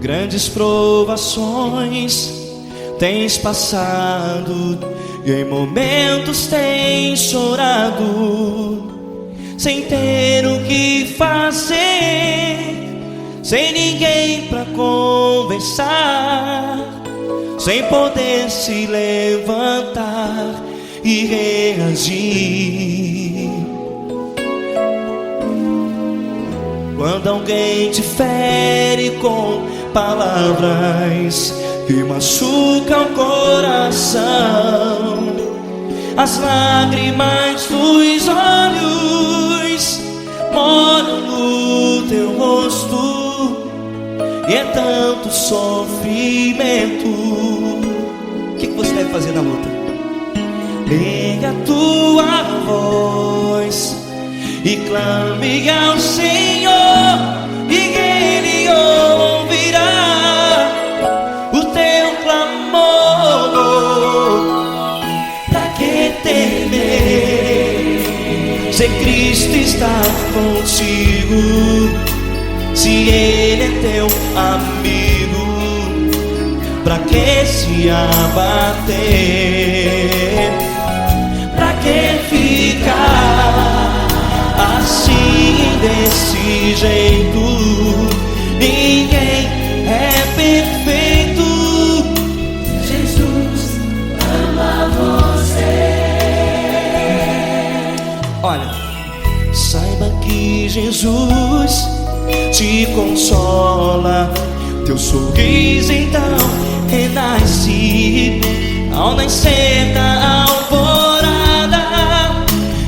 Grandes provações tens passado e em momentos tens chorado, sem ter o que fazer, sem ninguém pra conversar, sem poder se levantar e reagir. Quando alguém te fere com palavras que machucam o coração, as lágrimas dos olhos molham no teu rosto, e é tanto sofrimento. O que você deve fazer na luta? Erga a tua voz e clame ao Senhor, e Ele ouvirá o teu clamor. Pra que temer, se Cristo está contigo, se Ele é teu amigo? Pra que se abater? Pra que ficar assim, desse jeito? Ninguém é perfeito. Jesus ama você. Olha, saiba que Jesus te consola, teu sorriso então renasce ao nascer da alvorada,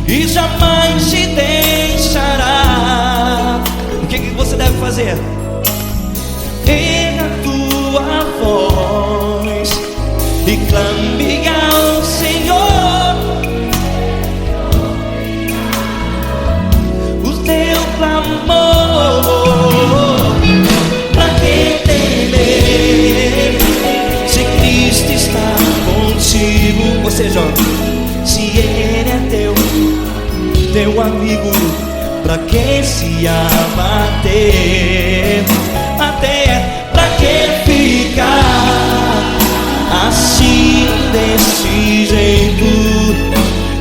e jamais te deixará. O que você deve fazer? Erga a tua voz e clame ao Senhor, o teu clamor. Pra que temer, se Cristo está contigo? Ou seja, se Ele é teu amigo, pra que se abater? Até pra que ficar assim, desse jeito?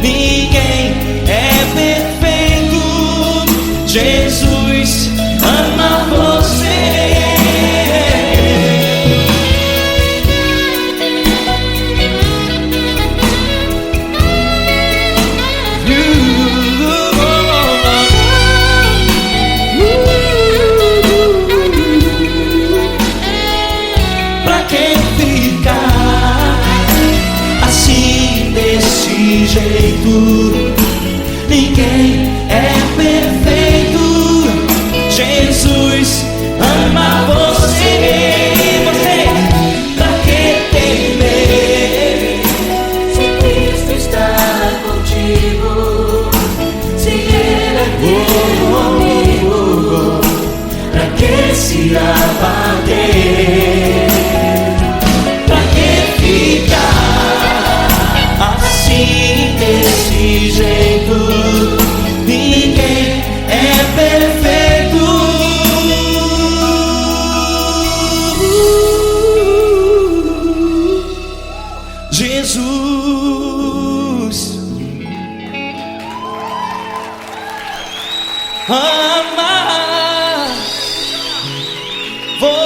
Ninguém é perfeito. Jesus ama você. Jeito, ninguém é perfeito. Jesus ama você. Você, pra que temer, se Cristo está contigo, se Ele é teu amigo? Pra que se abater? Pra que ficar assim, desse jeito? Ninguém é perfeito. Jesus ama você.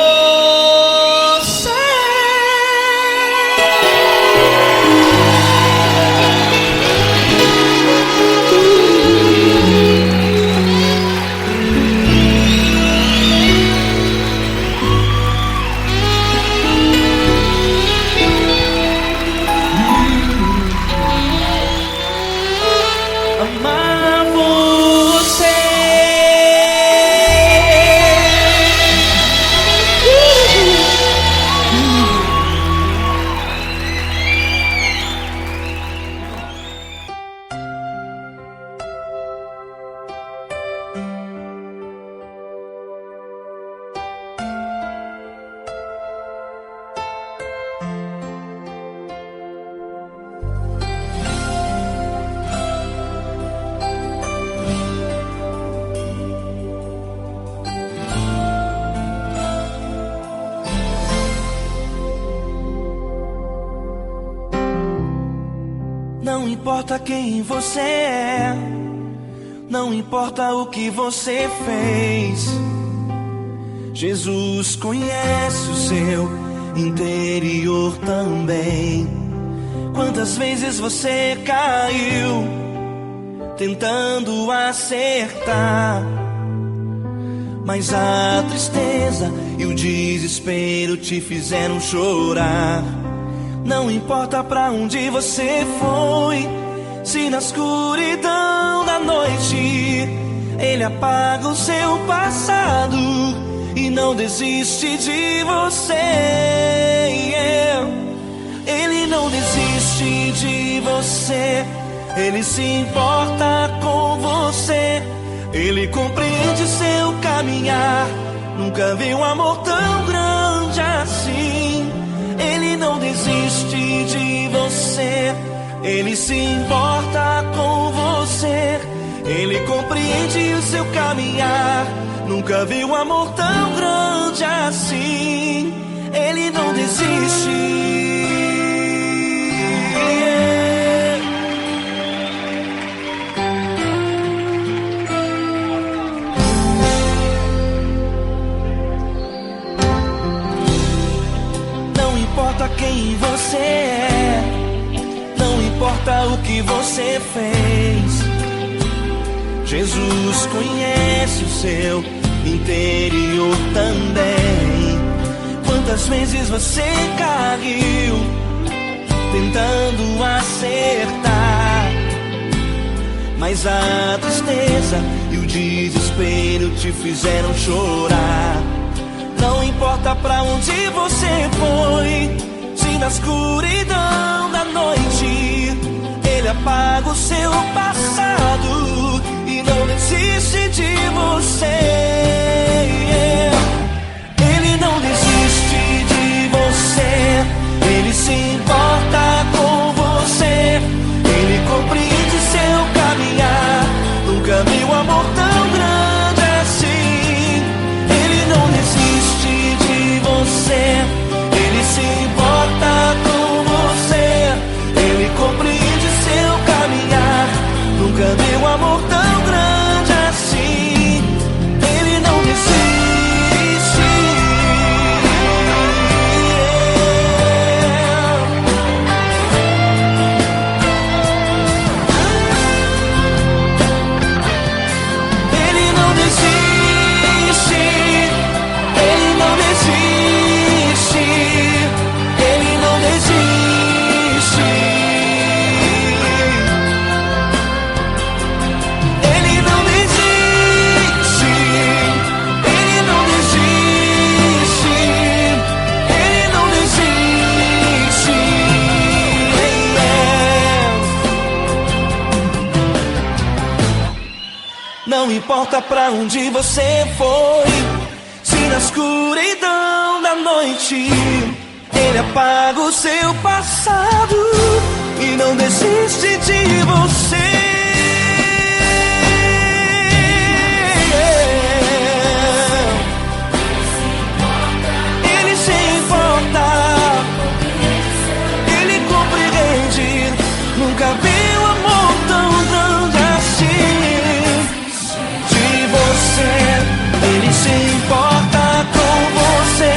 Amar importa quem você é, não importa o que você fez. Jesus conhece o seu interior também. Quantas vezes você caiu tentando acertar, mas a tristeza e o desespero te fizeram chorar. Não importa pra onde você foi, se na escuridão da noite Ele apaga o seu passado e não desiste de você. Ele não desiste de você, Ele se importa com você. Ele compreende seu caminhar, nunca vi um amor tão grande assim. Ele não desiste de você, Ele se importa com você. Ele compreende o seu caminhar, nunca vi um amor tão grande assim. Ele não desiste. Não importa quem você é, não importa o que você fez. Jesus conhece o seu interior também. Quantas vezes você caiu tentando acertar, mas a tristeza e o desespero te fizeram chorar. Não importa pra onde você foi, se na escuridão da noite Ele apaga o seu passado e não desiste de você. Ele não desiste de você, Ele se importa com você. Ele compreende seu caminhar, nunca vi um amor tão grande assim. Ele não desiste de você, Ele se importa com você. Ele compreende seu caminhar, nunca vi um amor tão grande assim. Ele não desiste. Ele não desiste. Ele não desiste. Ele não desiste. Ele não desiste. Ele não desiste. Ele não desiste. Não importa pra onde você foi, se na escuridão da noite Ele apaga o seu passado e não desiste de você. Ele se importa, Ele compreende, nunca vi um amor tão grande assim. De você, Ele se importa com você.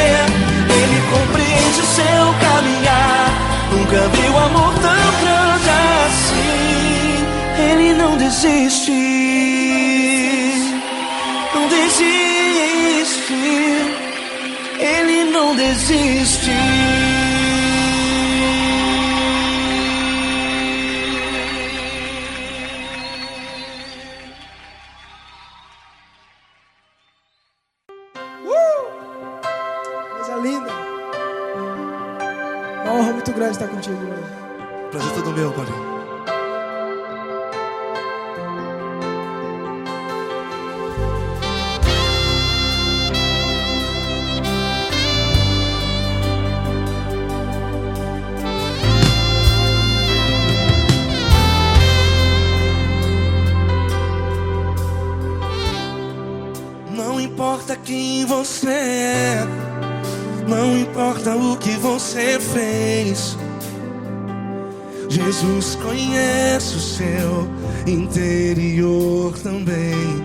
Ele compreende seu caminhar, nunca vi um amor tão grande assim. Ele não desiste, não desiste. Ele não desiste. Coisa linda. Uma honra muito grande estar contigo hoje. Prazer todo meu, Paulinho. Não importa quem você é, não importa o que você fez. Jesus conhece o seu interior também.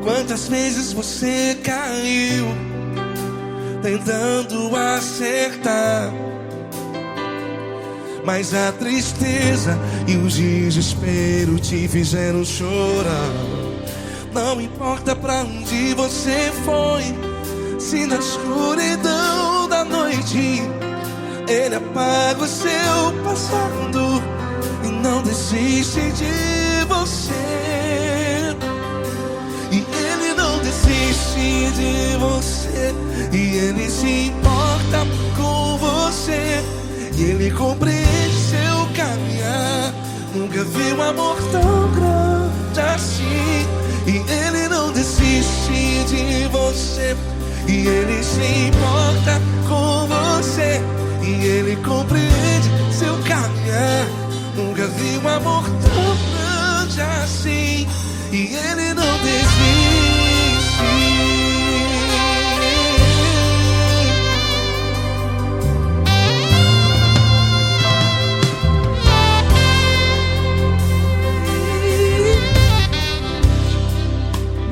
Quantas vezes você caiu tentando acertar, mas a tristeza e o desespero te fizeram chorar. Não importa pra onde você foi, se na escuridão da noite Ele apaga o seu passado e não desiste de você. E Ele não desiste de você, e Ele se importa com você, e Ele compreende seu caminhar. Nunca vi um amor tão grande assim. E Ele não desiste de você, e Ele se importa com você, e Ele compreende seu caminhar. Nunca vi um amor tão grande assim. E Ele não desiste.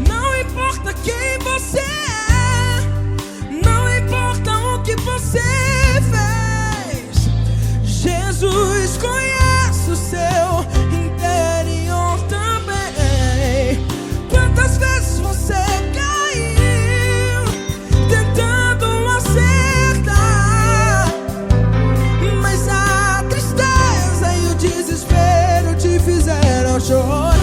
Não importa quem você é, não importa o que você fez, Jesus conhece o seu interior também. Quantas vezes você caiu tentando acertar, mas a tristeza e o desespero te fizeram chorar.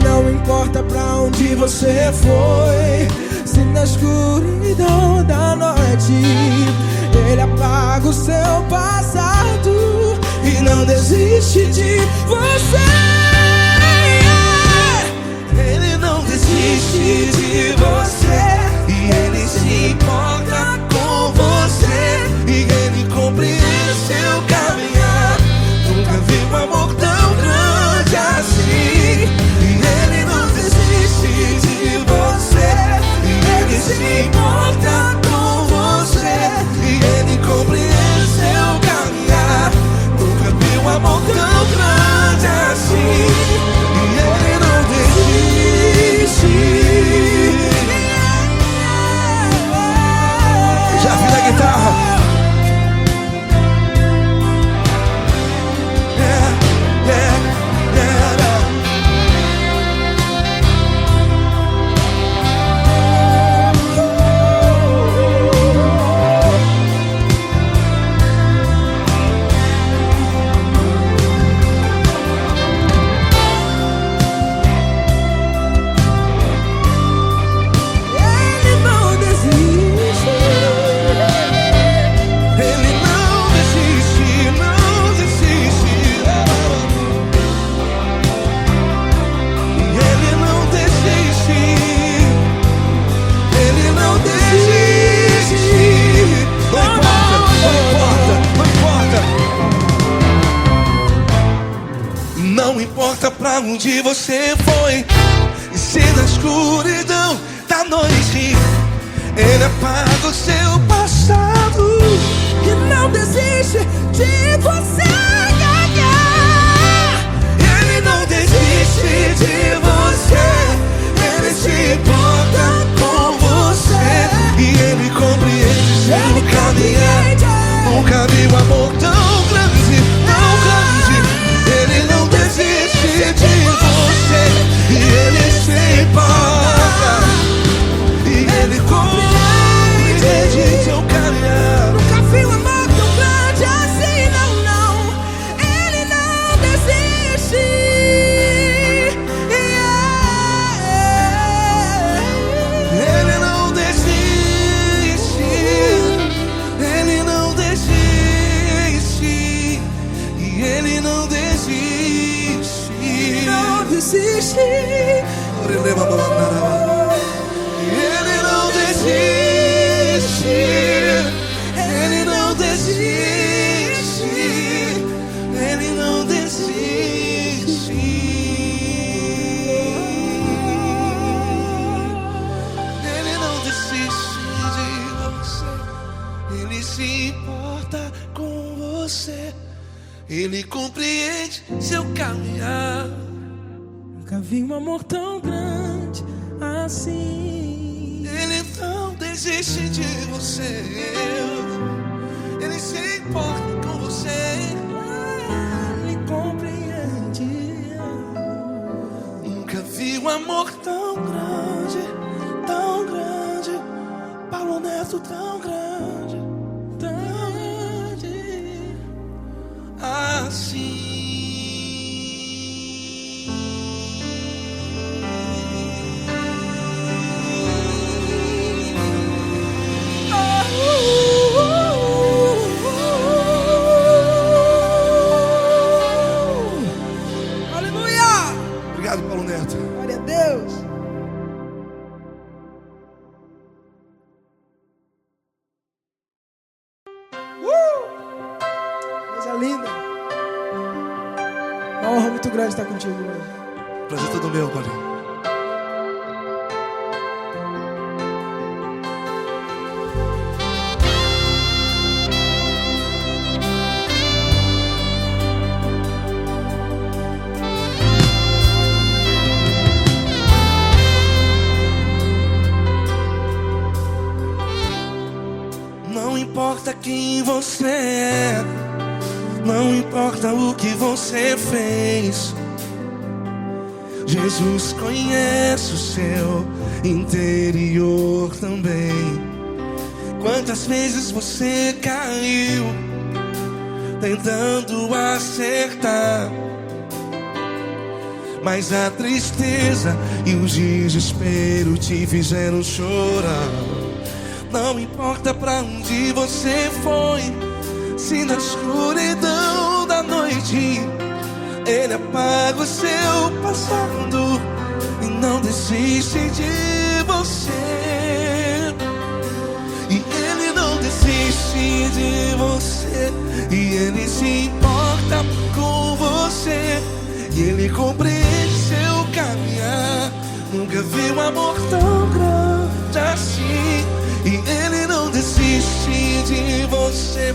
Não importa pra onde você foi, se na escuridão da noite Ele apaga o seu passado e não desiste de você. Ele não desiste de você, e Ele se importa com você, e Ele compreende seu caminhar. Nunca vi um amor tão grande assim. E Ele não desiste de você, e Ele se importa com você, e Ele compreende seu caminhar. Nunca vi um amor tão grande assim. E Ele não desiste. Já vi na guitarra. Não importa pra onde você foi, e se na escuridão da noite Ele apaga o seu passado E não desiste de você. Ele não desiste de você, Ele se importa com você, e Ele compreende seu caminhar. Nunca vi um amor tão grande, tão grande. Ele não desiste de você, e Ele se importa, e Ele compreende seu caminhar. Nunca vi um amor tão grande assim, não, não. Ele não desiste. Ele não desiste. Ele não desiste. E Ele não desiste. Não desiste. Ele não desiste. Ele não desiste. Ele não desiste. Ele não desiste de você. Ele se importa com você. Ele vi um amor tão grande assim. Ele não desiste de você, Ele se importa com você, Ele compreende. nunca vi um amor tão grande, Paulo Neto tão grande, assim. Aleluia! Obrigado, Paulo Neto. Glória a Deus. Coisa linda. Uma honra muito grande estar contigo hoje. Prazer todo meu, Paulinho. Não importa quem você é, não importa o que você fez, Jesus conhece o seu interior também. Quantas vezes você caiu tentando acertar, mas a tristeza e o desespero te fizeram chorar. Não importa pra onde você foi, se na escuridão da noite Ele apaga o seu passado e não desiste de você. E Ele não desiste de você, e Ele se importa com você, e Ele compreende seu caminhar. Nunca vi um amor tão grande assim. E Ele não desiste de você,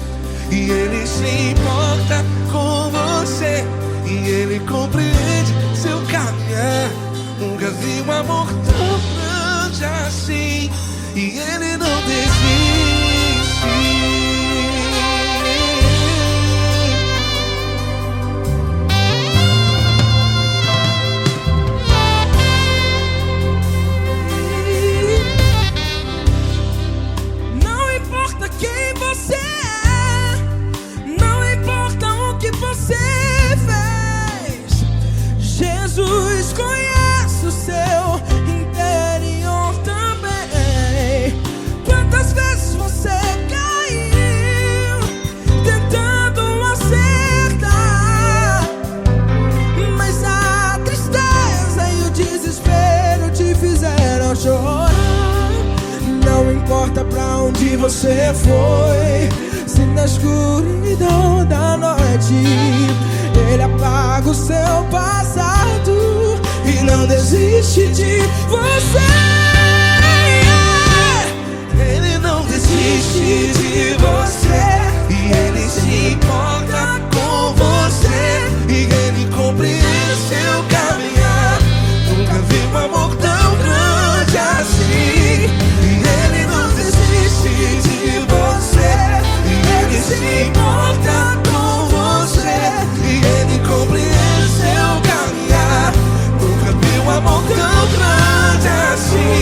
e Ele se importa com você, e Ele compreende seu caminhar. Nunca vi um amor tão grande assim. E Ele não desiste. Quem você é, não importa o que você fez, Jesus conhece o seu interior também. Quantas vezes você caiu tentando acertar, mas a tristeza e o desespero te fizeram chorar. Não importa pra onde você foi, se na escuridão da noite Ele apaga o seu passado e não desiste de você. Ele não desiste de você, e Ele se importa com você, e Ele compreende seu caminhar. Nunca vi um amor tão grande assim. Ele não desiste de você, e Ele se importa com você, e Ele compreende seu caminhar. Nunca vi um amor tão grande assim.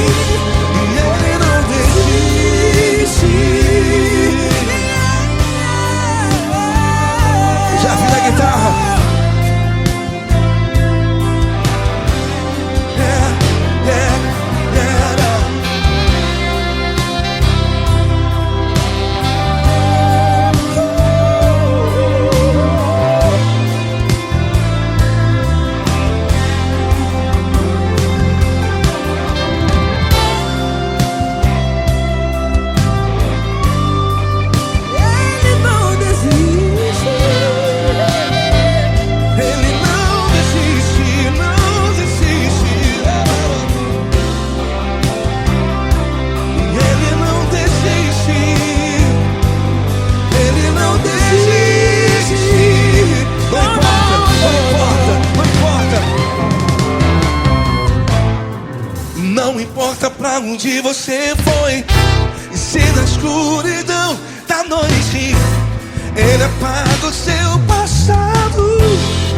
Não importa pra onde você foi, e se na escuridão da noite Ele apaga o seu passado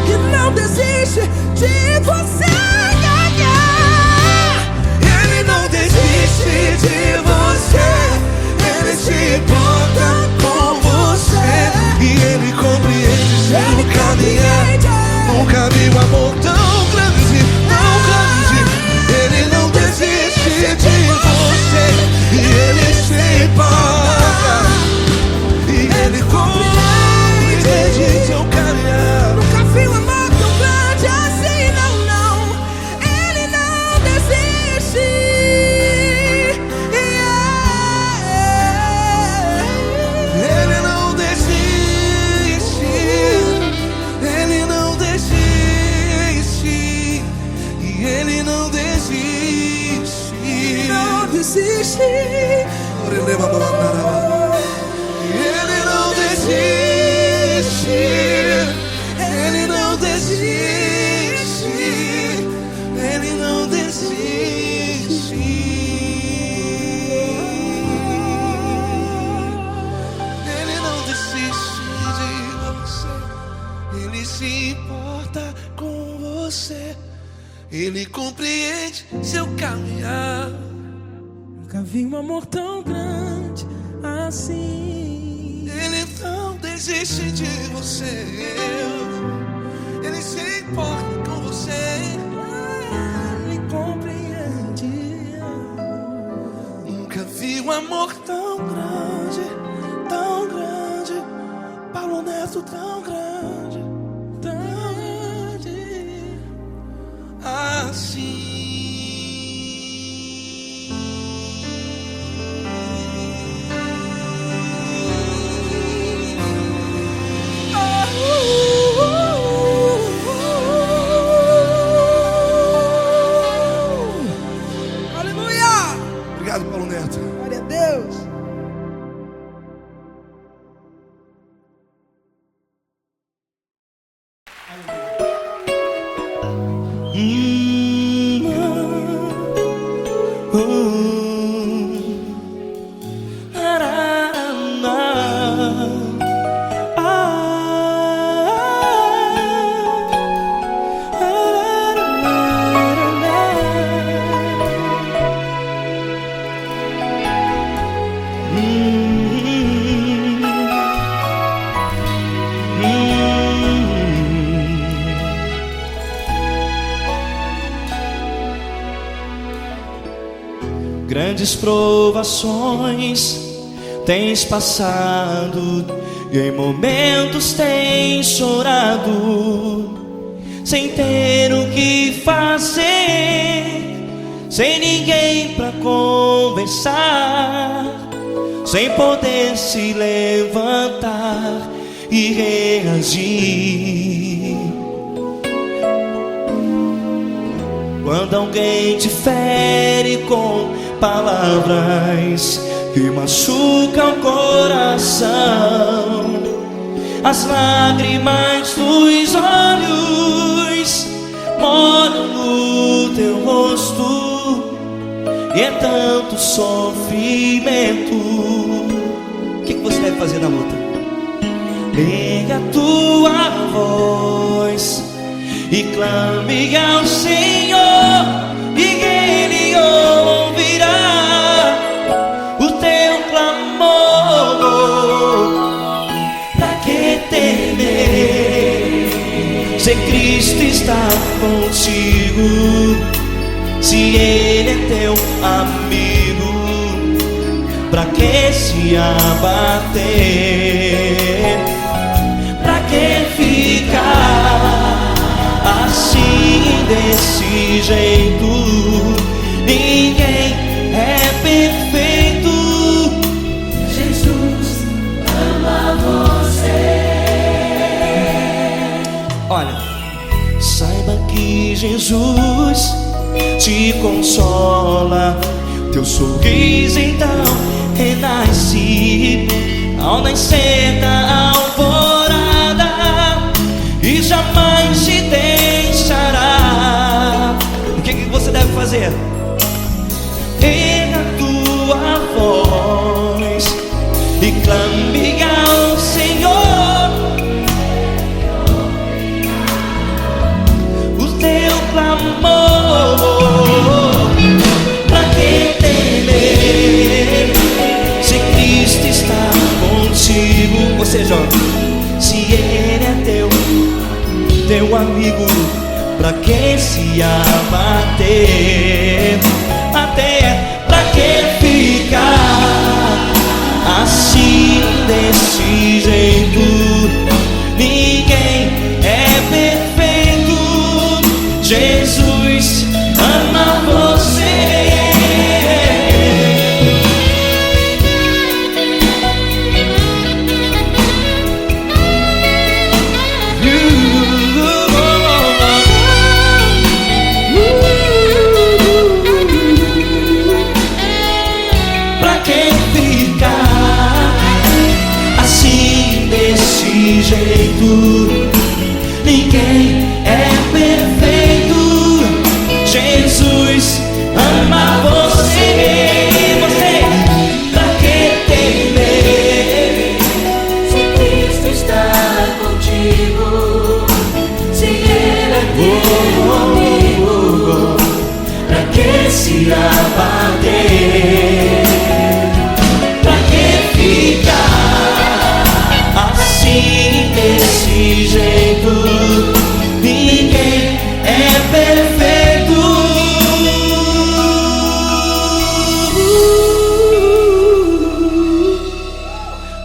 E não desiste de você. Ele não desiste de você, Ele se importa com você, e Ele compreende seu caminhar. Nunca vi um amor tão grande, tão grande. Ele não desiste de você, e Ele se importa, e Ele compreende seu caminhar. Nunca vi um amor tão grande assim, não, não. Ele não desiste. Ele não desiste, Ele não desiste, e Ele não desiste. Não desiste. Ele não desiste, Ele não desiste, Ele não desiste. Ele não desiste de você, Ele se importa com você, Ele compreende seu caminhar. Nunca vi um amor tão grande assim. Ele não desiste de você, Ele se importa com você. Ele compreende. Nunca vi um amor tão grande, tão grande. Paulo Neto tão grande, Tão grande. assim. Aleluia! Obrigado, Paulo Neto. Glória a Deus. Grandes provações tens passado, e em momentos tens chorado, sem ter o que fazer, sem ninguém pra conversar, sem poder se levantar e reagir. Quando alguém te fere com palavras que machucam o coração, as lágrimas dos olhos molham no teu rosto, e é tanto sofrimento. O que você deve fazer na luta? Erga a tua voz e clame ao Senhor, e Ele ouvirá o teu clamor. Pra que temer, se Cristo está contigo, se Ele é teu amigo? Pra que se abater? Pra que ficar assim, desse jeito? Ninguém é perfeito. Jesus ama você. Olha, saiba que Jesus te consola, teu sorriso então renasce ao nascer da alvorada, e jamais te deixará. O que você deve fazer? pra que se abater? Até pra que ficar assim desse jeito? Ninguém é perfeito. Jesus ama você. Pra que ficar assim desse jeito? Ninguém é perfeito. Jesus ama você. Você, pra que temer? Se Cristo está contigo, se Ele é teu amigo, pra que se abater? Pra que ficar assim desse jeito? Ninguém é perfeito.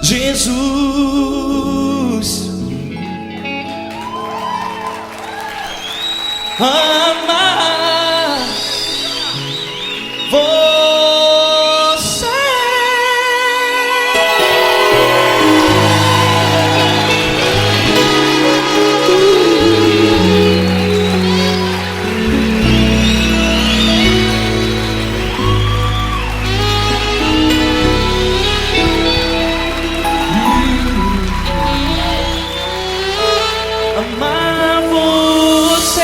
Jesus ama você. Amar você.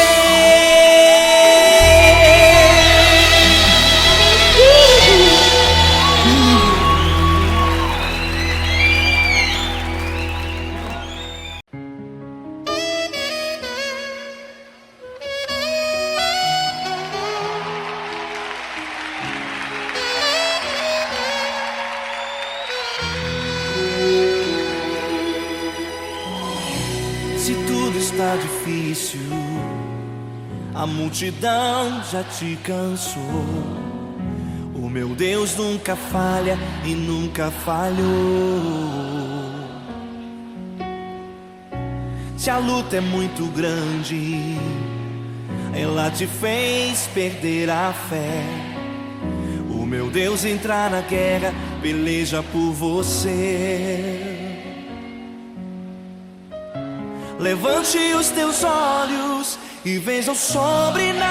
Se tudo está difícil, a multidão já te cansou. O meu Deus nunca falha e nunca falhou. Se a luta é muito grande, ela te fez perder a fé. O meu Deus entrar na guerra, peleja por você. Levante os teus olhos e veja o sobrenatural.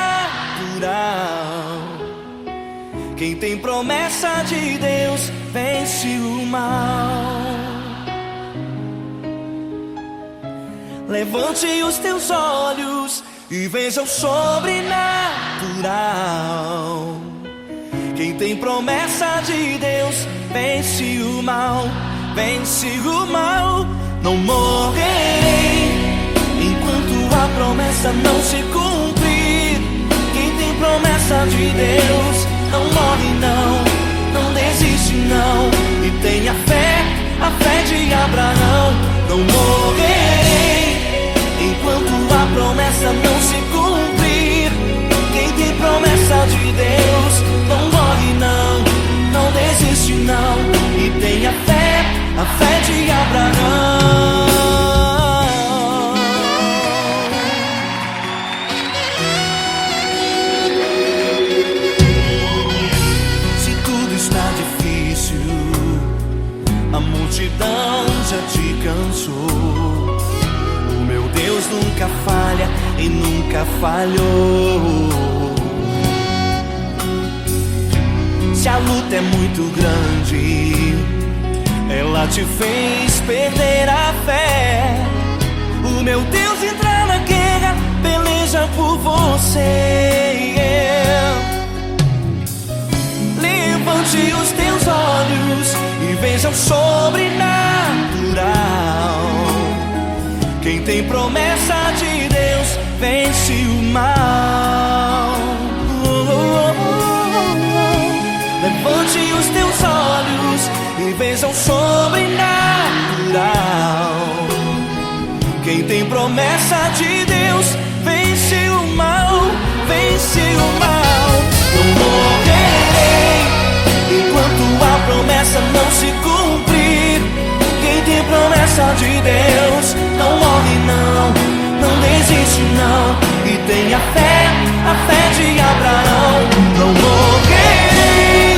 Quem tem promessa de Deus vence o mal. Levante os teus olhos e veja o sobrenatural. Quem tem promessa de Deus vence o mal. Vence o mal. Não morrerei enquanto a promessa não se cumprir. Quem tem promessa de Deus não morre não, não desiste não. E tenha fé, a fé de Abraão. Não morrerei enquanto a promessa não se cumprir. Quem tem promessa de Deus não morre não, não desiste não. E tenha fé, a fé de Abraão. Se tudo está difícil, a multidão já te cansou. O meu Deus nunca falha e nunca falhou. Se a luta é muito grande, ela te fez perder a fé. O meu Deus entra na guerra, peleja por você. Levante os teus olhos e veja o sobrenatural. Quem tem promessa de Deus vence o mal. Levante os teus olhos e veja o sobrenatural. Quem tem promessa de Deus vence o tenha fé, a fé de Abraão. Não morrerei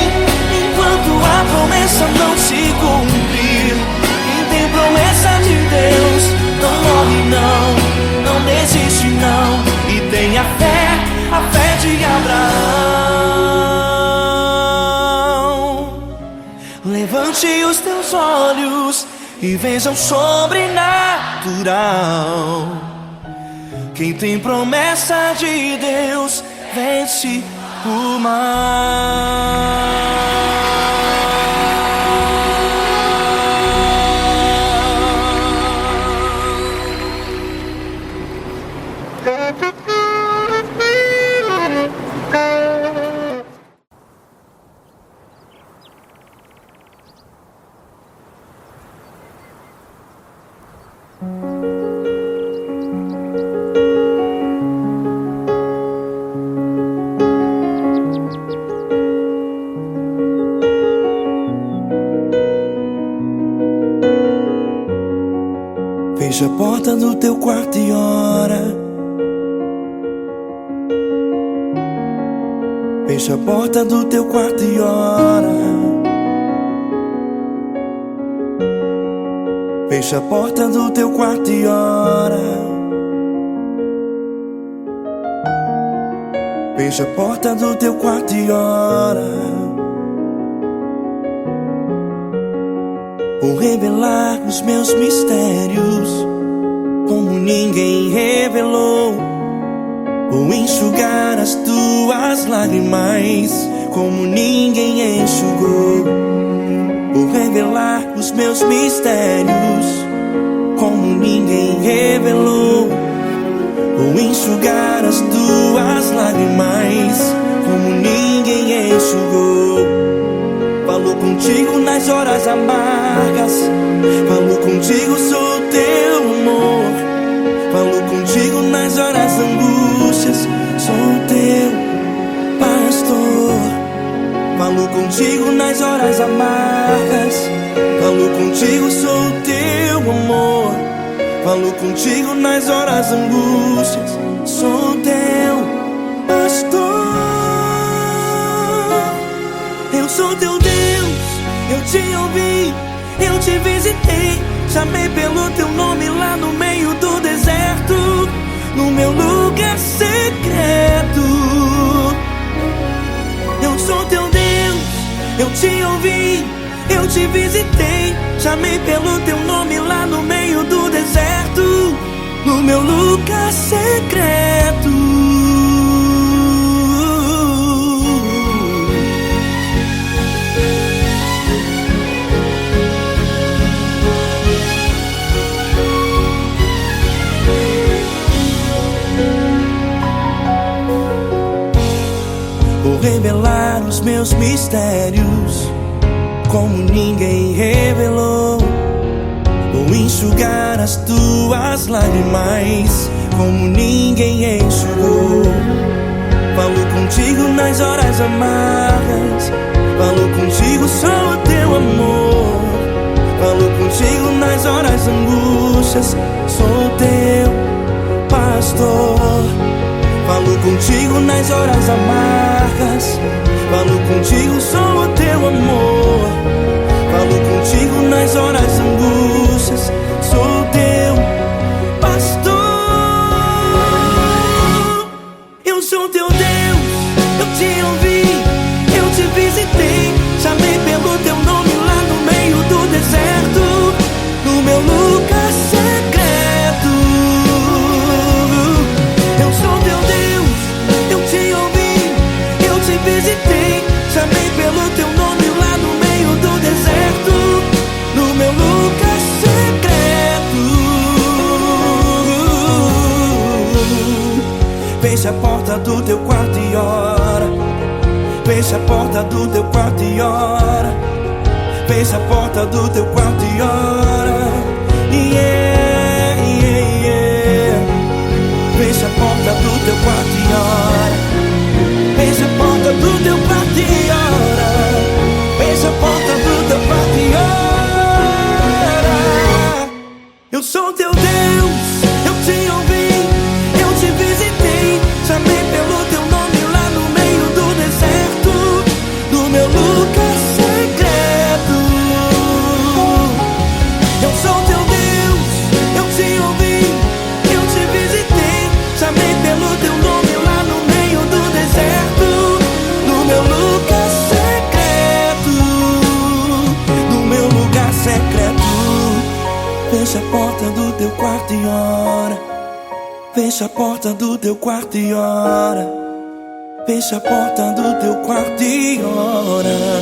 enquanto a promessa não se cumprir. Quem tem promessa de Deus não morre não, não desiste não. E tenha fé, a fé de Abraão. Levante os teus olhos e veja o sobrenatural. Quem tem promessa de Deus vence o mal. Fecha a porta do teu quarto e ora. Fecha a porta do teu quarto e ora. Fecha a porta do teu quarto e ora. Fecha a porta do teu quarto e ora. Vou revelar os meus mistérios como ninguém revelou. Vou enxugar as tuas lágrimas como ninguém enxugou. Vou revelar os meus mistérios como ninguém revelou. Vou enxugar as tuas lágrimas como ninguém enxugou. Falo contigo nas horas amargas, falo contigo, sou teu amor. Falo contigo nas horas angústias, sou teu pastor. Falo contigo nas horas amargas, falo contigo, sou teu amor. Falo contigo nas horas angústias, sou teu pastor. Eu sou teu Deus, eu te ouvi, eu te visitei. Chamei pelo teu nome lá no meio do deserto, no meu lugar secreto. Eu sou teu Deus, eu te ouvi, eu te visitei. Chamei pelo teu nome lá no meio do deserto, no meu lugar secreto. Vou revelar os meus mistérios como ninguém revelou. Vou enxugar as tuas lágrimas como ninguém enxugou. Falo contigo nas horas amargas, falo contigo, sou o teu amor. Falo contigo nas horas angústias, sou teu pastor. Falo contigo nas horas amargas, falo contigo, sou o teu amor. Falo contigo nas horas angústias, sou teu pastor. Eu sou teu Deus, eu te ouvi, eu te visitei. Chamei pelo teu nome lá no meio do deserto, no meu lugar secreto. Eu sou teu Deus, eu te ouvi, eu te visitei. Chamei pelo teu nome lá no meio do deserto, no meu lugar secreto. Fecha a porta do teu quarto e ora. Fecha a porta do teu quarto e ora. Fecha a porta do teu quarto e ora. Yeah, yeah, yeah. Fecha a porta do teu quarto e ora. Fecha a porta do teu quarto e ora. Fecha a porta do teu quarto e ora. Eu sou teu Deus, eu te ouvi, eu te visitei. Fecha a porta do teu quarto e ora. Fecha a porta do teu quarto e ora.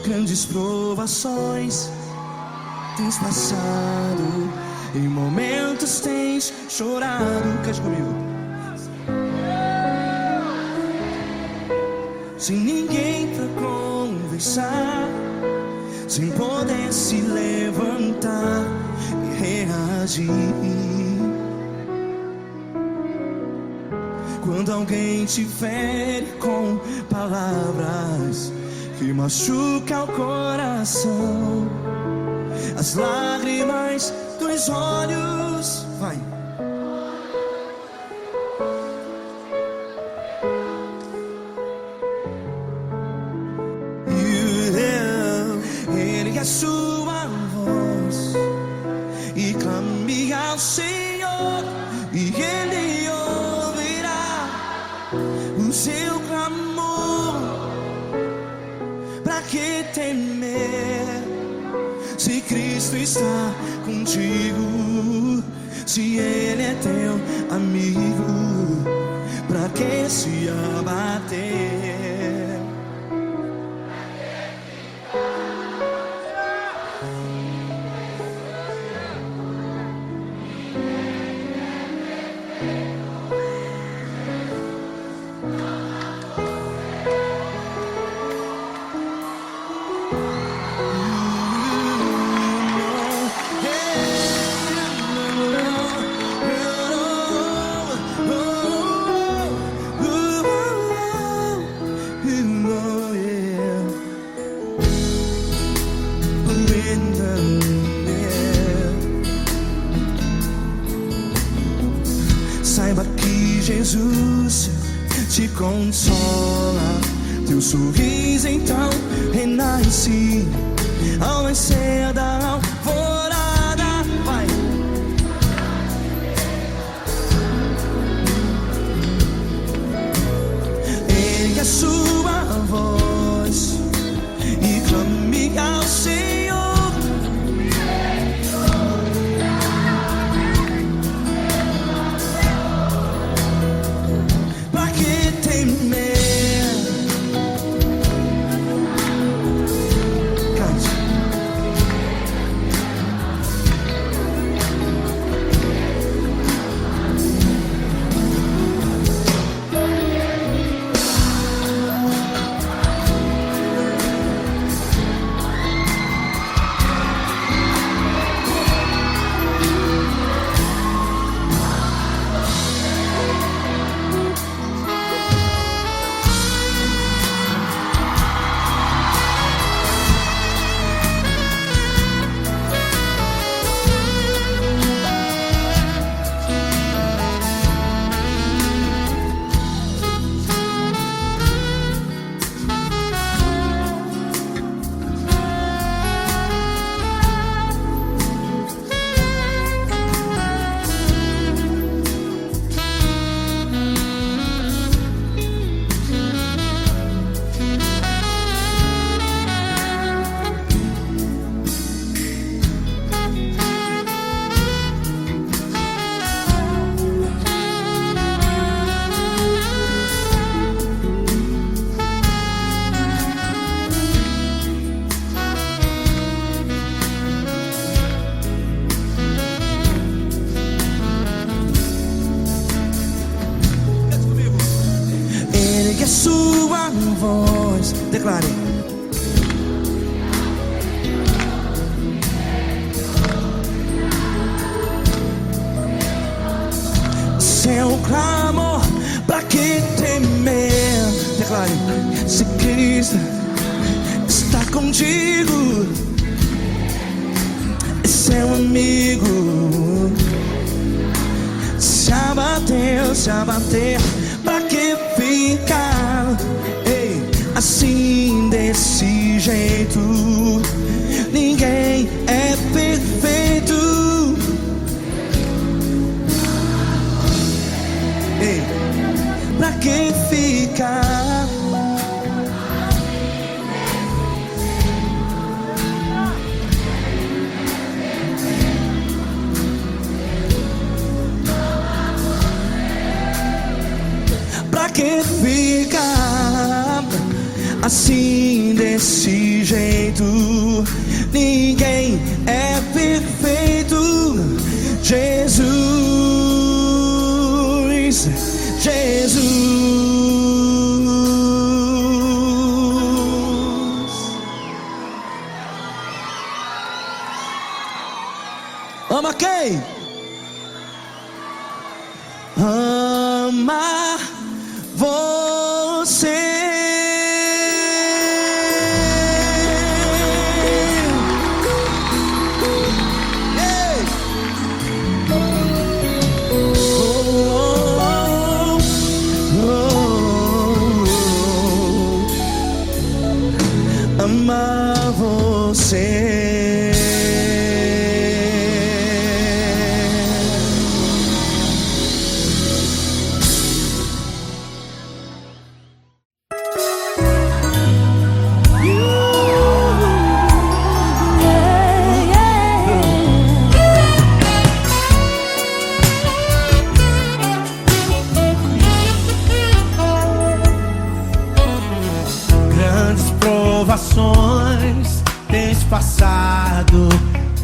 Grandes provações tens passado, em momentos tens chorado. Cante comigo. Sem ninguém pra conversar, sem poder se levantar e reagir. Quando alguém te fere com palavras que machuca o coração, as lágrimas dos olhos, vai. Ergue a sua voz e clame ao Senhor, e Ele ouvirá o seu clamor. Pra que temer, se Cristo está contigo? Se Ele é teu amigo, pra que se abater? Saiba que Jesus te consola, teu sorriso então renasce ao nascer da alvorada. Vai. Ergue a sua voz e clame ao Senhor. voz. Declare. Seu clamor, pra que temer? Declare. Se Cristo está contigo, é seu amigo. Se abater, pra que ficar? Ei, assim desse jeito, ninguém é perfeito. Ei, pra que ficar? Pra que ficar assim desse jeito? Ninguém é perfeito. Jesus, Jesus. Ama quem? Ama você. Ei. Amar você. Provações tens passado,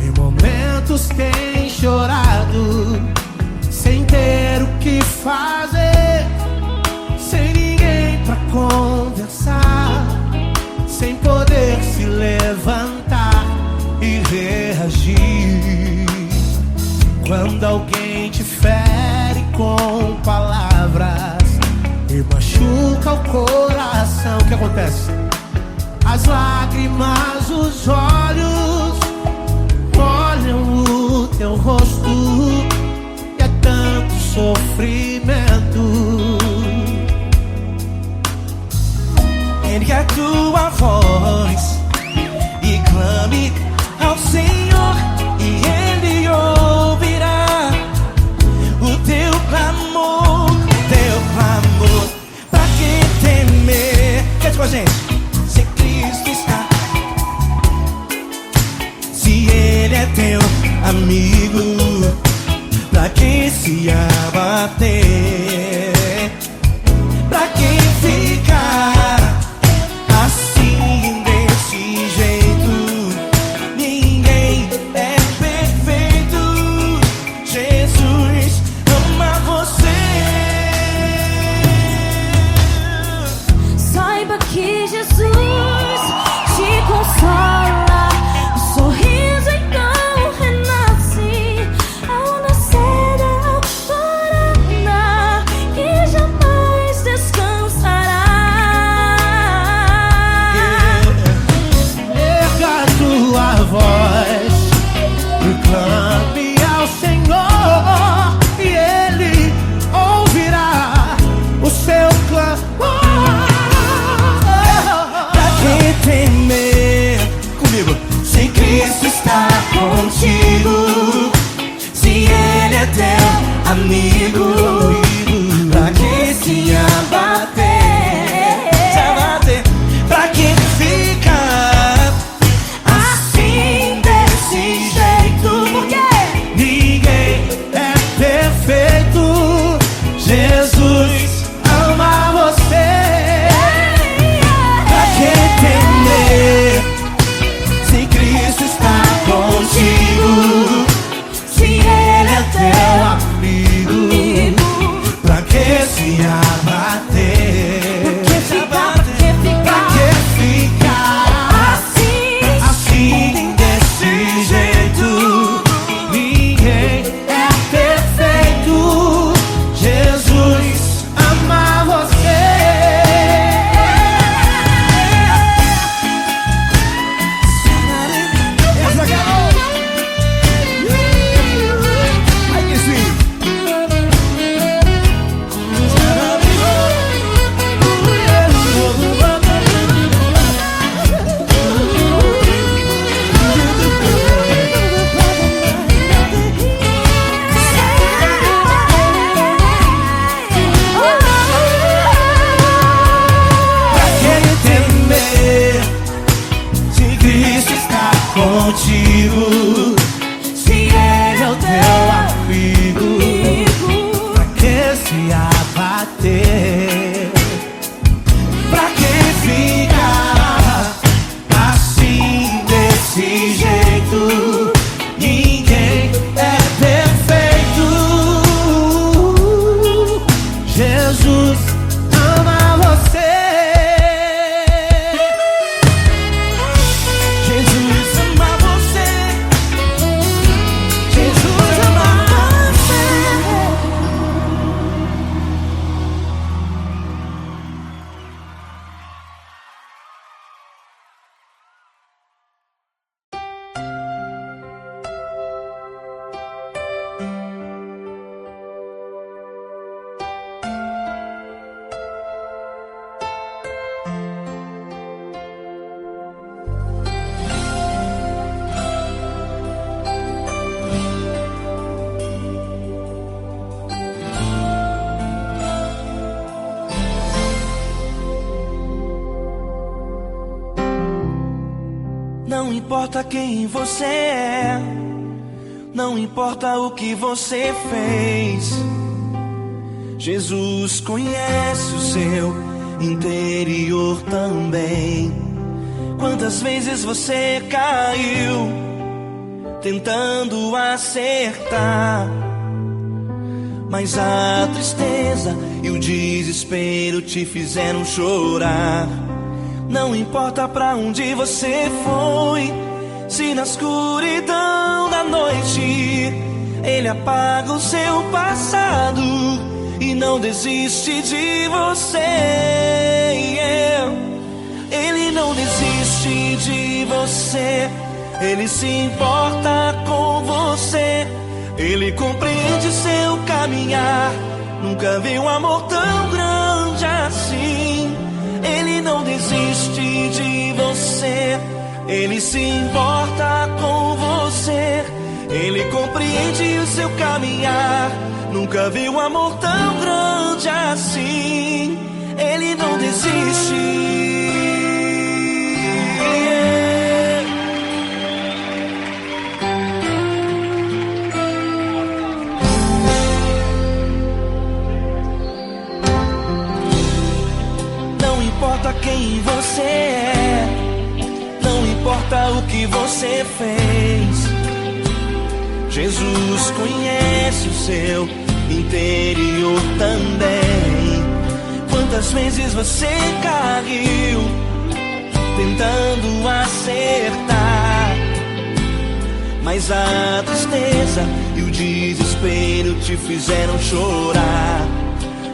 em momentos tens chorado, sem ter o que fazer, sem ninguém pra conversar, sem poder se levantar e reagir. Quando alguém te fere com palavras e machuca o coração, o que acontece? As lágrimas, os olhos olham o teu rosto, e é tanto sofrimento. Ergue a tua voz e clame ao Senhor, e Ele ouvirá o teu clamor, Pra que temer? Cante com a gente. Se Cristo está, se Ele é teu amigo, pra que se abater? Pra que ficar assim desse jeito? Ninguém é perfeito. Jesus ama você. Saiba que Jesus te consola, o sorriso então renasce ao nascer da alvorada, que jamais descansará. Erga a tua voz e clame ao Senhor, e Ele ouvirá o seu clamor. Não importa quem você é, não importa o que você fez, Jesus conhece o seu interior também. Quantas vezes você caiu tentando acertar, mas a tristeza e o desespero te fizeram chorar. Não importa pra onde você foi, se na escuridão da noite Ele apaga o seu passado e não desiste de você. Ele não desiste de você, Ele se importa com você, Ele compreende seu caminhar. Nunca vi um amor tão grande assim. Ele não desiste de você, Ele se importa com você, Ele compreende o seu caminhar. Nunca vi um amor tão grande assim. Ele não desiste. Não importa quem você é, não importa o que você fez, Jesus conhece o seu interior também. Quantas vezes você caiu tentando acertar, mas a tristeza e o desespero te fizeram chorar.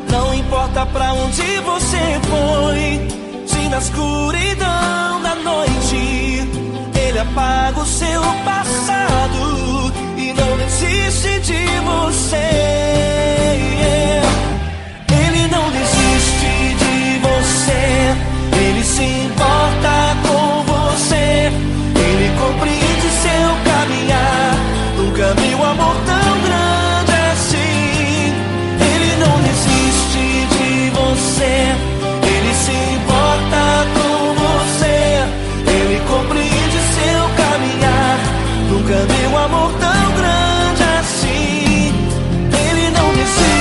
Não importa pra onde você foi, se na escuridão da noite Ele apaga o seu passado e não desiste de você. Ele não desiste de você, Ele se importa com você, Ele compreende seu caminhar. Nunca vi um amor tão grande assim. Ele não desiste de você, Ele se importa com você, Ele compreende seu caminhar. Nunca vi um amor tão grande assim. Ele não desiste.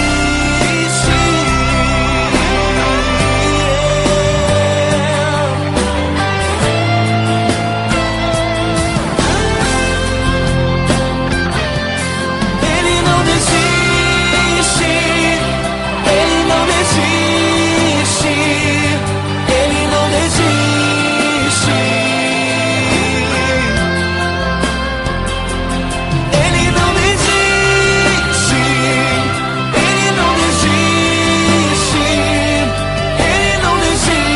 Ele não desiste. Ele não desiste. Ele não desiste. Ele não desiste. Ele não desiste. Ele não desiste.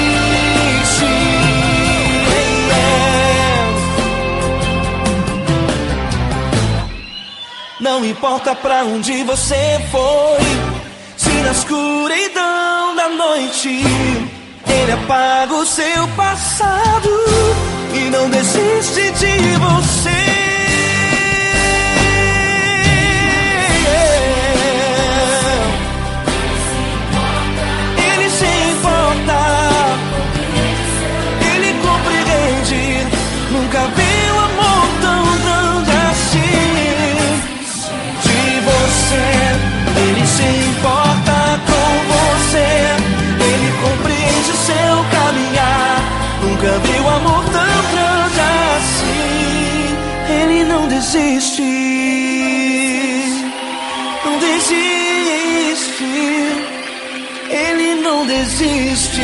Não importa pra onde você foi, se na escuridão da noite Ele apaga o seu passado e não desiste de você. Ele se importa, Ele compreende. Nunca vi um amor tão grande assim. De você, Ele se importa com você, Ele compreende seu caminhar. Nunca vi um amor tão grande assim. Ele não desiste, não desiste. Ele não desiste.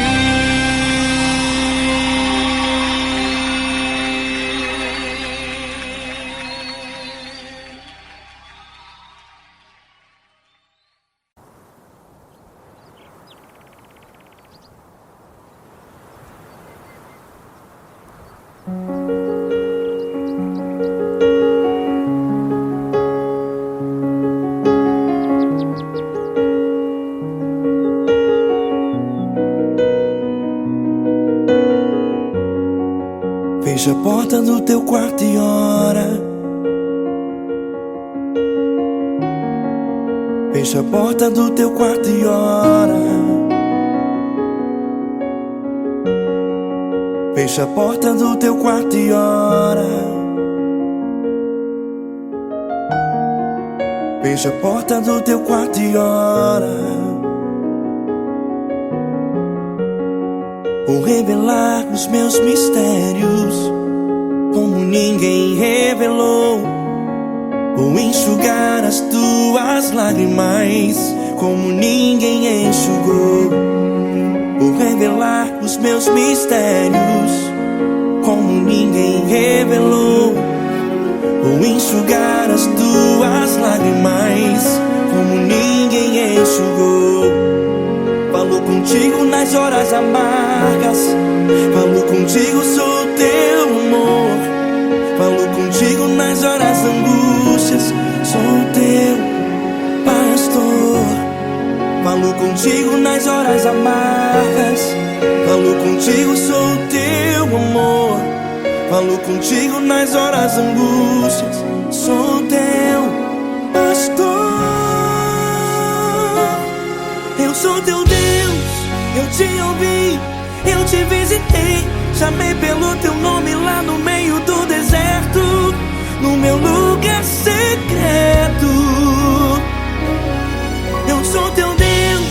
Fecha a porta do teu quarto e ora. Fecha a porta do teu quarto e ora. Fecha a porta do teu quarto e ora. Fecha a porta do teu quarto e ora. Vou revelar os meus mistérios como ninguém revelou. Vou enxugar as tuas lágrimas como ninguém enxugou. Vou revelar os meus mistérios como ninguém revelou. Vou enxugar as tuas lágrimas como ninguém enxugou. Falo contigo nas horas amargas, falo contigo, sou teu amor. Falo contigo nas horas angústias, sou teu pastor. Falo contigo nas horas amargas, falo contigo, sou teu amor. Falo contigo nas horas angústias, sou teu pastor. Eu sou teu Deus, eu te ouvi, eu te visitei. Chamei pelo teu nome lá no meio do deserto, no meu lugar secreto. Eu sou teu Deus,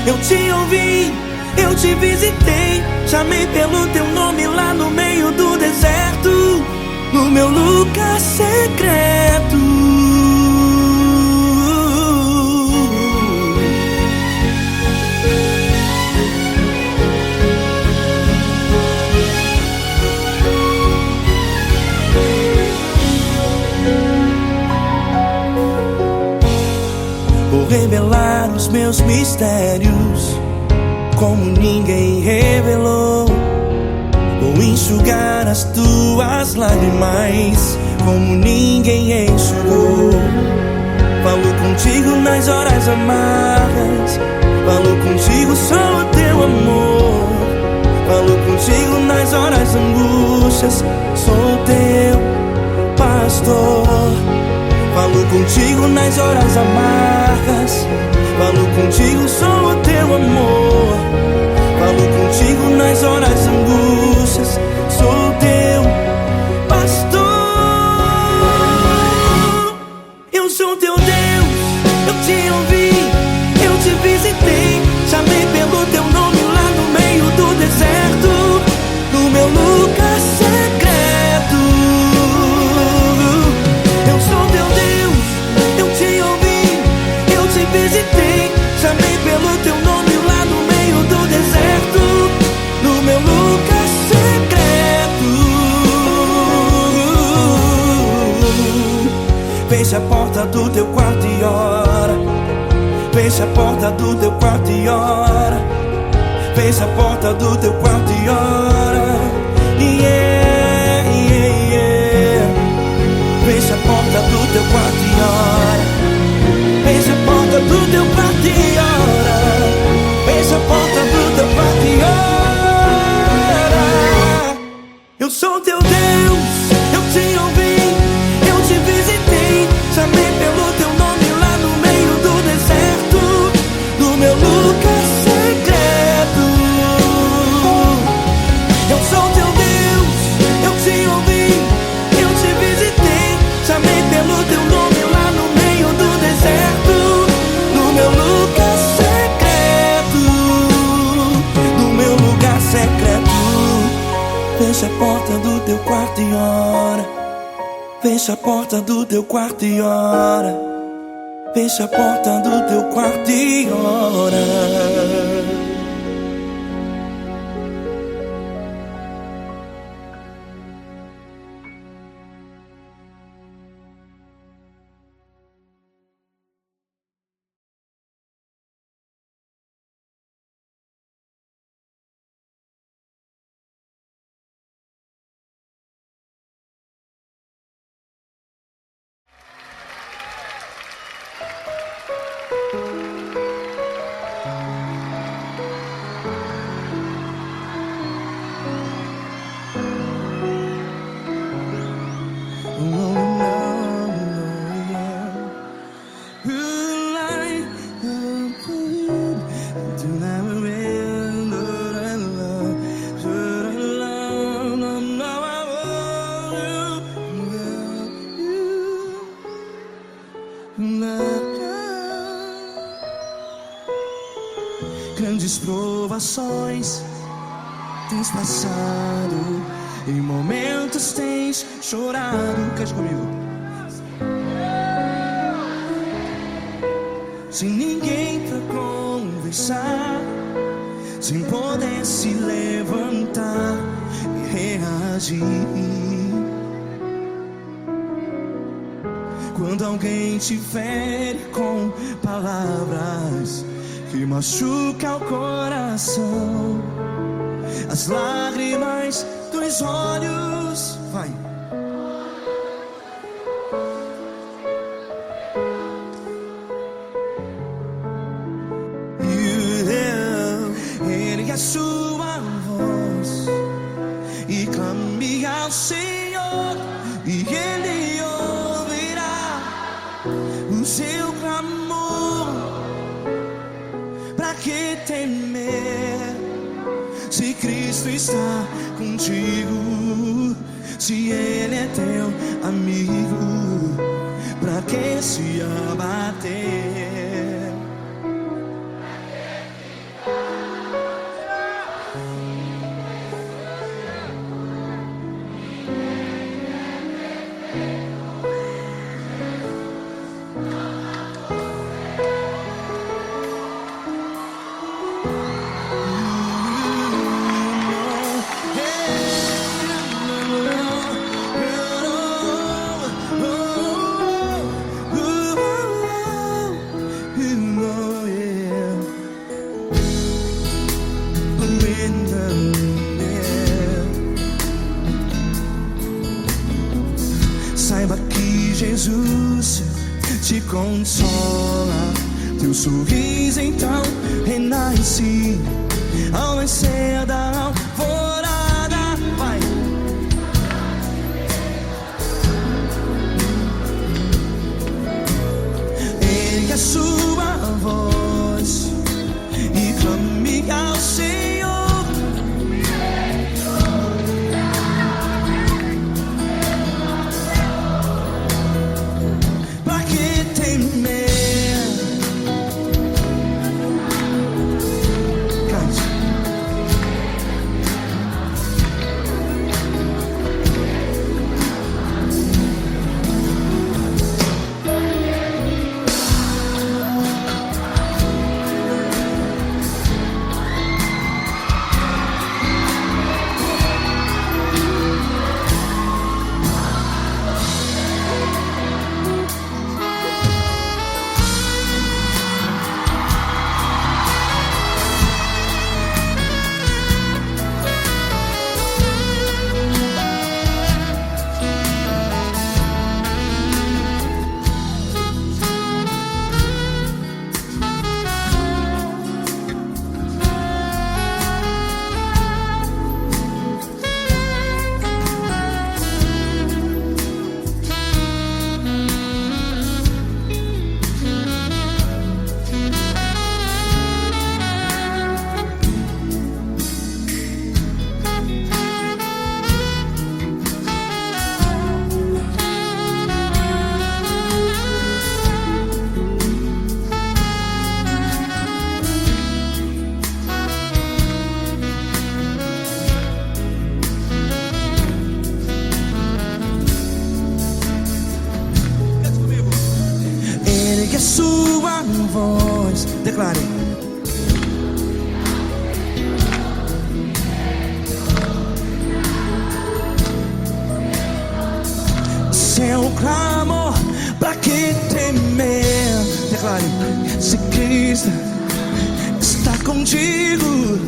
eu te ouvi, eu te visitei. Chamei pelo teu nome lá no meio do deserto, no meu lugar secreto. Vou revelar os meus mistérios como ninguém revelou. Vou enxugar as tuas lágrimas como ninguém enxugou. Falo contigo nas horas amargas, falo contigo, sou teu amor. Falo contigo nas horas angústias, sou teu pastor. Falo contigo nas horas amargas, falo contigo, sou o teu amor. Falo contigo nas horas angústias, sou teu pastor. Eu sou teu Deus, eu te ouvi, eu te visitei. Chamei pelo teu nome lá no meio do deserto, no meu lugar secreto. Eu sou teu Deus, eu te ouvi, eu te visitei. Chamei pelo teu nome lá no meio do deserto, no meu lugar secreto. Fecha a porta do teu quarto e ora. Fecha a porta do teu quarto e ora. Fecha a porta do teu quarto e ora. Yeah, yeah, yeah. Fecha a porta do teu quarto e ora. Fecha a porta do teu quarto e ora. Fecha a porta do teu quarto e ora. Eu sou teu Deus, eu te ouvi, eu te visitei. Chamei pelo teu nome lá no meio do deserto, no meu lugar secreto. Eu sou teu Deus, eu te ouvi, eu te visitei. Chamei pelo teu nome lá no meio do deserto, no meu lugar secreto, no meu lugar secreto. Fecha a porta do teu quarto e ora. Fecha a porta do teu quarto e ora. Fecha a porta do teu quarto e ora. grandes provações tens passado, em momentos tens chorado. Cante comigo. Sem ninguém pra conversar, sem poder se levantar e reagir. Quando alguém te fere com palavras que machucam o coração, as lágrimas dos olhos, vai. Ergue a sua voz e clame ao Senhor, e Ele ouvirá o seu clamor. Pra que temer, se Cristo está contigo? Se Ele é teu amigo, pra que se abater? Saiba que Jesus te consola, teu sorriso então renasce ao nascer da alvorada. Vai. Ergue a sua voz e clame ao Senhor. Ergue a sua voz, declare. Seu clamor, pra que temer? Declare. Se Cristo está contigo,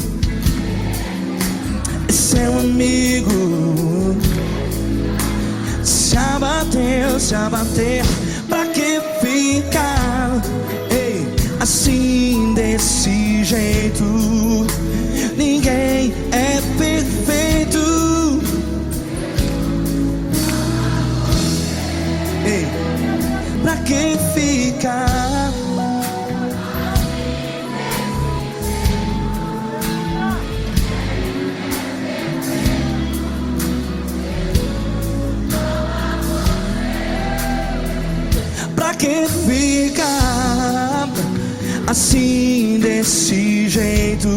é seu amigo. Se abater, pra que ficar assim desse jeito? Ninguém é perfeito. Pra que ficar? Pra que ficar assim desse jeito? jeito.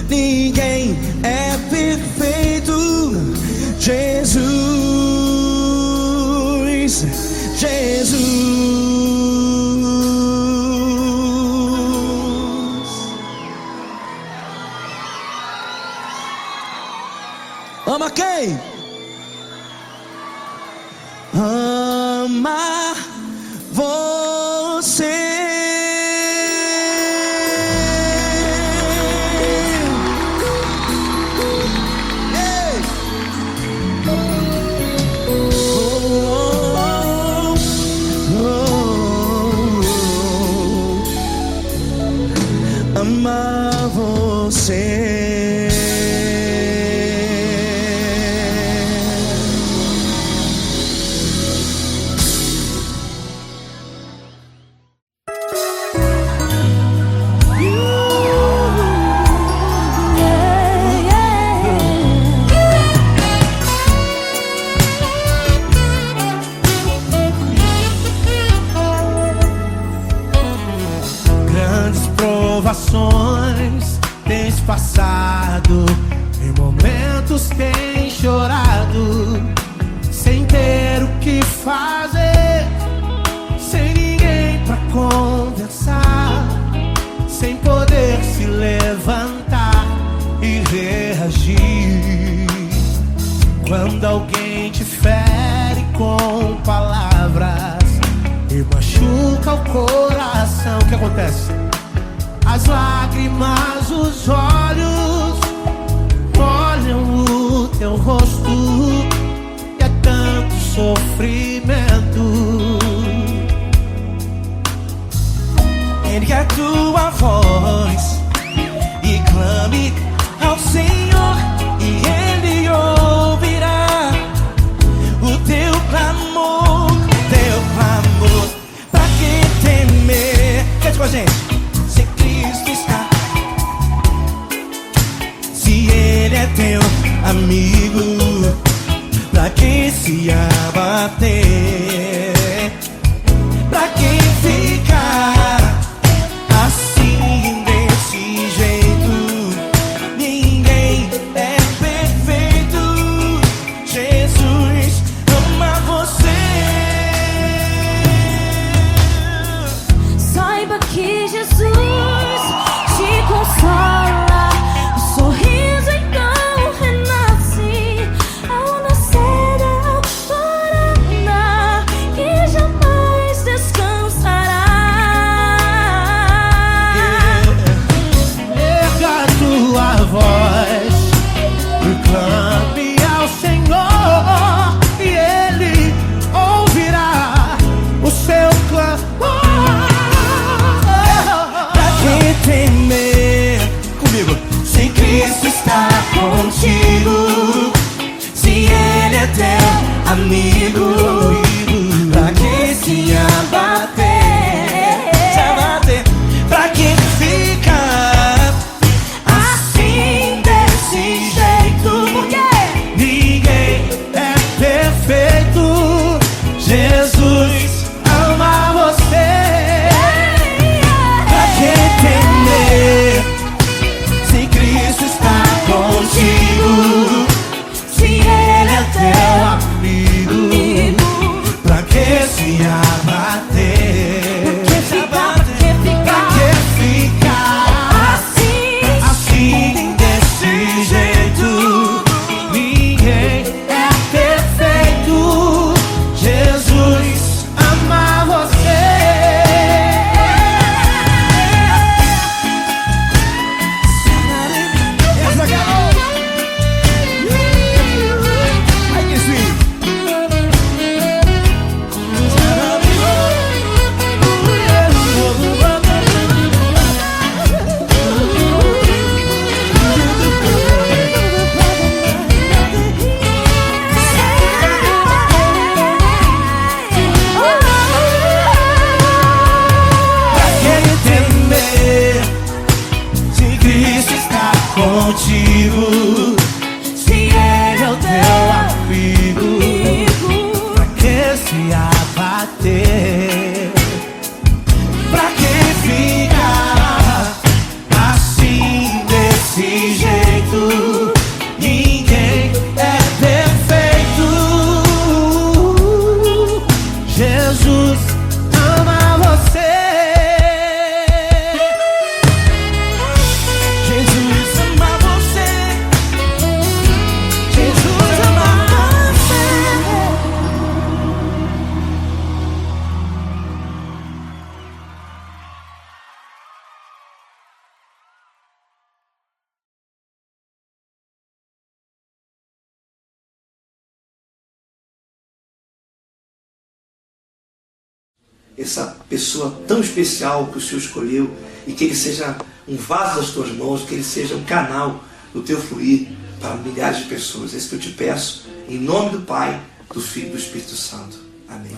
Ninguém é perfeito. Jesus, Jesus. Ama quem? Ama você. Ei. Ama você. Provações tens passado, em momentos tens chorado, sem ter o que fazer, sem ninguém pra conversar, sem poder se levantar e reagir. Quando alguém te fere com palavras e machuca o coração, o que acontece? As lágrimas, os olhos molham o teu rosto, e é tanto sofrimento. Ergue a tua voz e clame ao Senhor, e Ele ouvirá o teu clamor, pra que temer? Cante com a gente. Ele é teu amigo, pra que se abater? Pra que ficar assim desse jeito? Ninguém é perfeito. Jesus ama você. Saiba que Jesus te consola. Clame ao Senhor e Ele ouvirá o seu clamor. Pra que temer? Comigo. Se Cristo está contigo, se Ele é teu amigo, pra que se abater? Pra que ficar assim desse jeito? Jesus ama você. Pra que temer? Se Cristo está contigo, se Ele é teu amigo. essa pessoa tão especial que o Senhor escolheu, e que ele seja um vaso das tuas mãos, que ele seja um canal do teu fluir para milhares de pessoas. É isso que eu te peço, em nome do Pai, do Filho e do Espírito Santo. Amém.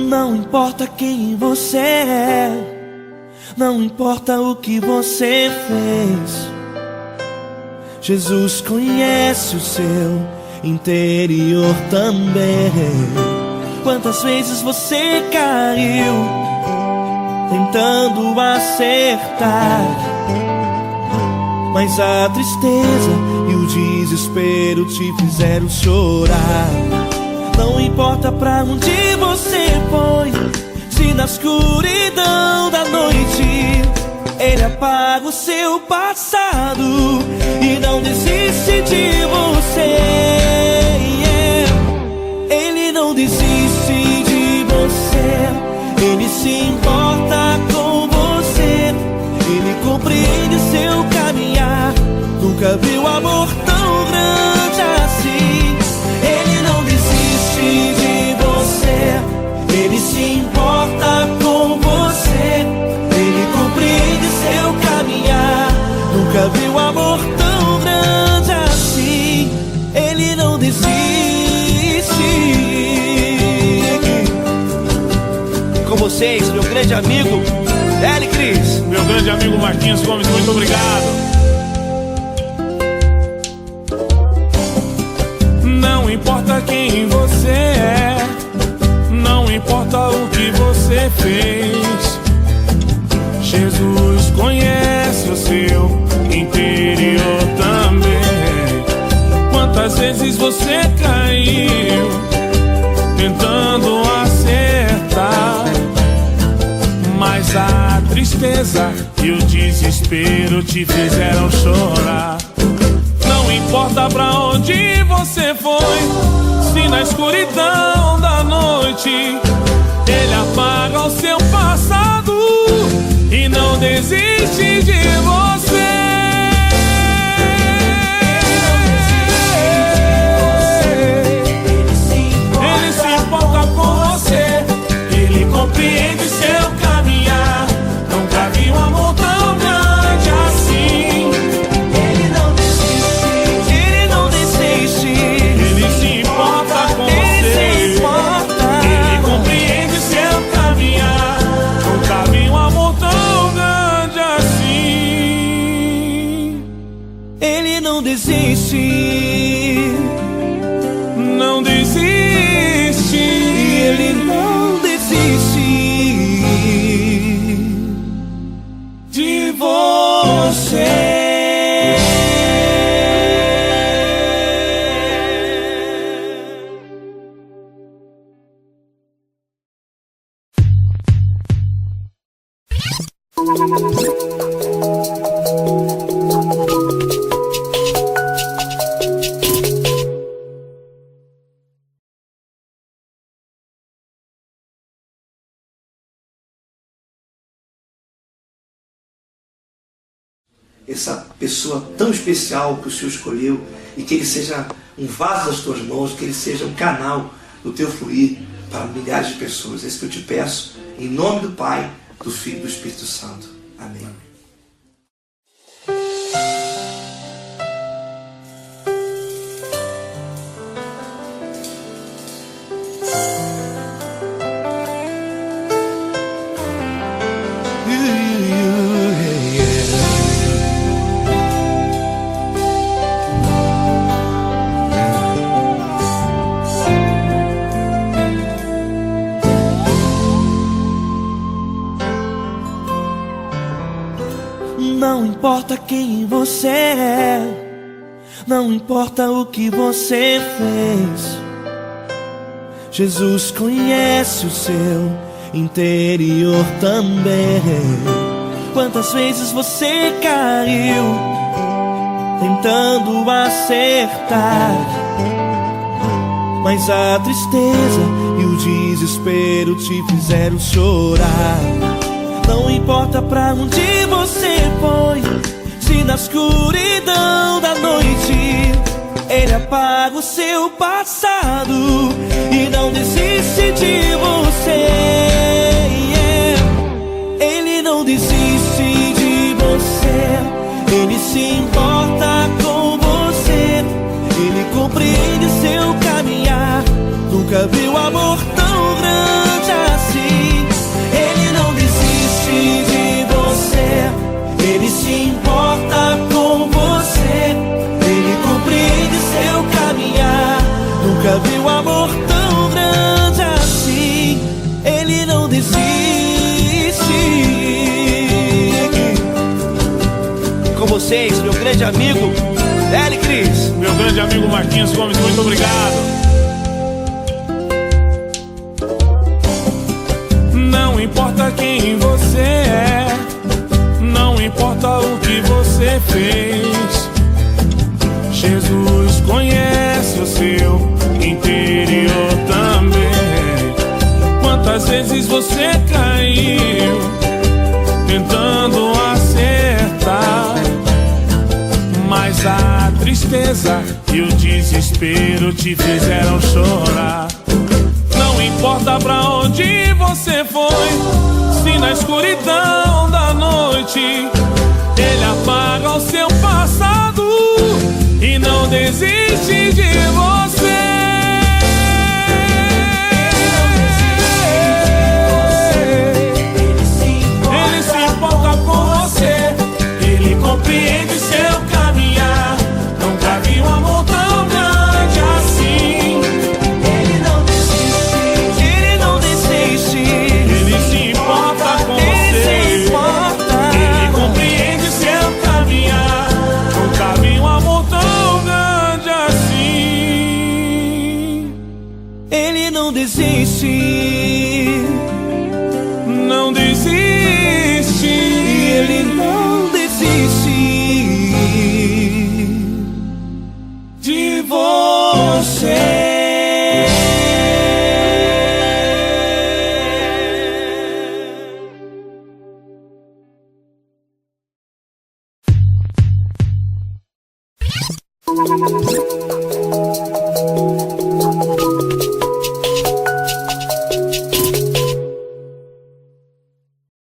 Não importa quem você é, não importa o que você fez, Jesus conhece o seu interior também. Quantas vezes você caiu tentando acertar, mas a tristeza e o desespero te fizeram chorar. Não importa pra onde você foi, se na escuridão da noite Ele apaga o seu passado e não desiste de você. Ele não desiste de você, Ele se importa com você, Ele compreende seu caminhar. Nunca viu amor tão grande assim. Ele não desiste de você, Ele se importa com você, Ele compreende seu caminhar. Nunca viu amor tão grande assim. Ele não desiste. Com vocês, meu grande amigo L. Cris, meu grande amigo Marquinhos Gomes, muito obrigado. Não importa quem você é, não importa o que você fez, Jesus conhece o seu interior também. Quantas vezes você caiu tentando acertar, mas a tristeza e o desespero te fizeram chorar. Não importa pra onde você foi, se na escuridão da noite Ele apaga o seu passado e não desiste de você. Ele se importa com você, Ele compreende seu caminhar. Nunca vi um amor tão grande assim. Ele não desiste, Ele não desiste. Ele se importa com você, Ele compreende seu caminhar. Nunca vi um amor tão grande assim. Ele não desiste, não desiste. Ele não desiste de você. Essa pessoa tão especial que o Senhor escolheu, e que ele seja um vaso das tuas mãos, que ele seja um canal do teu fluir para milhares de pessoas. É isso que eu te peço, em nome do Pai, do Filho e do Espírito Santo. Amém. Não importa quem você é, não importa o que você fez, Jesus conhece o seu interior também. Quantas vezes você caiu tentando acertar, mas a tristeza e o desespero te fizeram chorar. Não importa pra onde você foi, se na escuridão da noite Ele apaga o seu passado e não desiste de você. Ele não desiste de você, Ele se importa com você, Ele compreende seu caminhar. Nunca viu amor tão grande assim. Ele não desiste de você, Ele se importa com você, Ele compreende seu caminhar. Nunca viu amor tão grande assim. Ele não desiste. Com vocês, meu grande amigo L. Cris. Meu grande amigo Marquinhos Gomes, muito obrigado. Não importa quem você é, não importa o que você fez, Jesus conhece o seu interior também. Quantas vezes você caiu tentando acertar, mas a tristeza e o desespero te fizeram chorar. Não importa pra onde você foi, se na escuridão da noite Ele apaga o seu passado e não desiste de você. Ele se importa com você, Ele compreende seu caminhar. Nunca vi um amor tão grande assim. Ele não desiste, Ele não desiste. Ele se importa com Ele você, se importa. Ele compreende seu caminhar. Nunca vi um amor tão grande assim. Ele não desiste. Não desiste. Ele não desiste De você.